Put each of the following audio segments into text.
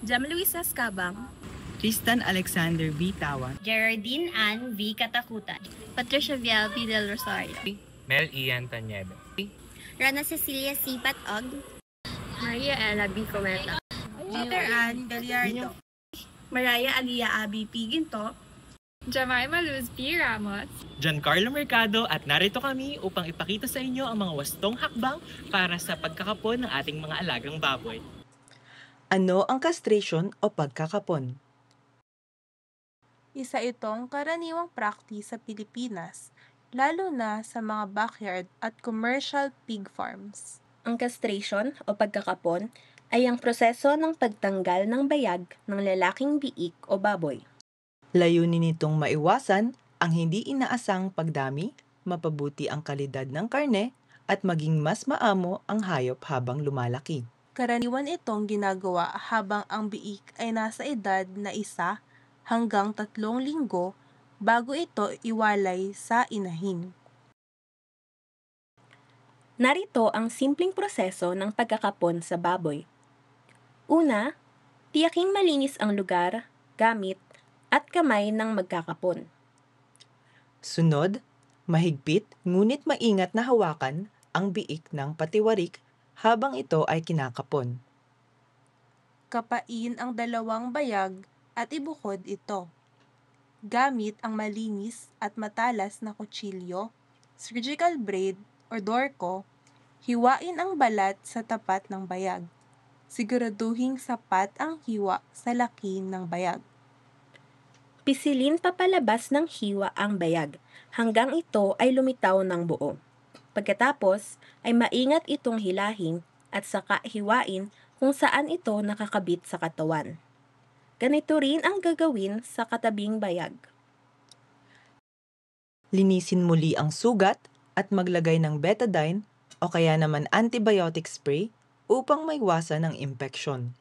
Jam Luisa Escabang, Tristan Alexander V. Tawan, Geraldine Ann V. Katakutan, Patricia Vial V. Del Rosario, Mel Ian Tanyeda, Rana Cecilia C. Patog, Maria Ella B. Cometa, Peter Ann Gallardo, Mariah Alia Abi P. Ginto, Jemima Luz P. Ramos, Giancarlo Mercado at narito kami upang ipakita sa inyo ang mga wastong hakbang para sa pagkakapon ng ating mga alagang baboy. Ano ang castration o pagkakapon? isa itong karaniwang practice sa Pilipinas, lalo na sa mga backyard at commercial pig farms. Ang castration o pagkakapon ay ang proseso ng pagtanggal ng bayag ng lalaking biik o baboy. Layunin nitong maiwasan ang hindi inaasang pagdami, mapabuti ang kalidad ng karne, at maging mas maamo ang hayop habang lumalaki. Karaniwan itong ginagawa habang ang biik ay nasa edad na 1 hanggang 3 linggo bago ito iwalay sa inahin. Narito ang simpleng proseso ng pagkakapon sa baboy. Una, tiyaking malinis ang lugar, gamit, at kamay ng magkakapon. Sunod, mahigpit ngunit maingat na hawakan ang biik ng patiwarik habang ito ay kinakapon. Kapain ang 2 bayag at ibukod ito. Gamit ang malinis at matalas na kutsilyo, surgical blade o dorko, hiwain ang balat sa tapat ng bayag. Siguraduhing sapat ang hiwa sa laki ng bayag. Pisilin papalabas ng hiwa ang bayag hanggang ito ay lumitaw ng buo. Pagkatapos ay maingat itong hilahin at saka hiwain kung saan ito nakakabit sa katawan. Ganito rin ang gagawin sa katabing bayag. Linisin muli ang sugat at maglagay ng betadine o kaya naman antibiotic spray upang maiwasan ang impeksyon.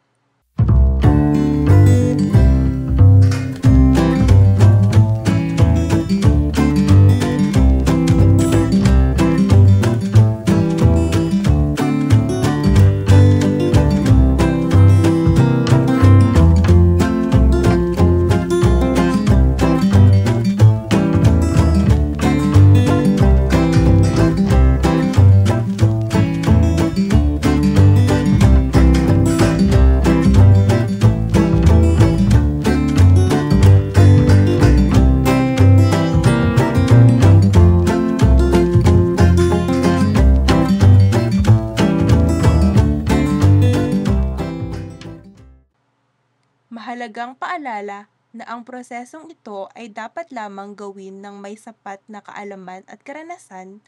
Mahalagang paalala na ang prosesong ito ay dapat lamang gawin ng may sapat na kaalaman at karanasan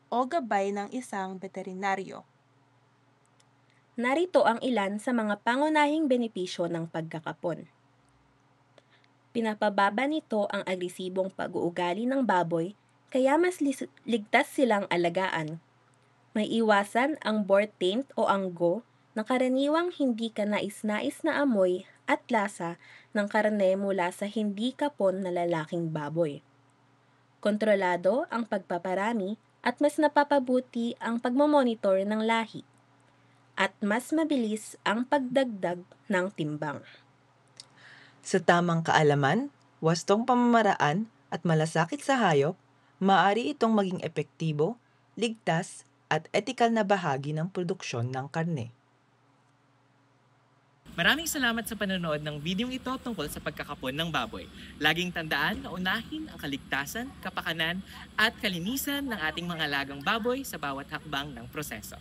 o gabay ng isang veterinaryo. Narito ang ilan sa mga pangunahing benepisyo ng pagkakapon. Pinapababa nito ang agresibong pag-uugali ng baboy, kaya mas ligtas silang alagaan. May iwasan ang boar taint o anggo na karaniwang hindi kanais-nais na amoy at lasa ng karne mula sa hindi kapon na lalaking baboy. Kontrolado ang pagpaparami at mas napapabuti ang pagmamonitor ng lahi. At mas mabilis ang pagdagdag ng timbang. Sa tamang kaalaman, wastong pamamaraan at malasakit sa hayop, maaari itong maging epektibo, ligtas at etikal na bahagi ng produksyon ng karne. Maraming salamat sa panonood ng videong ito tungkol sa pagkakapon ng baboy. Laging tandaan na unahin ang kaligtasan, kapakanan at kalinisan ng ating mga alagang baboy sa bawat hakbang ng proseso.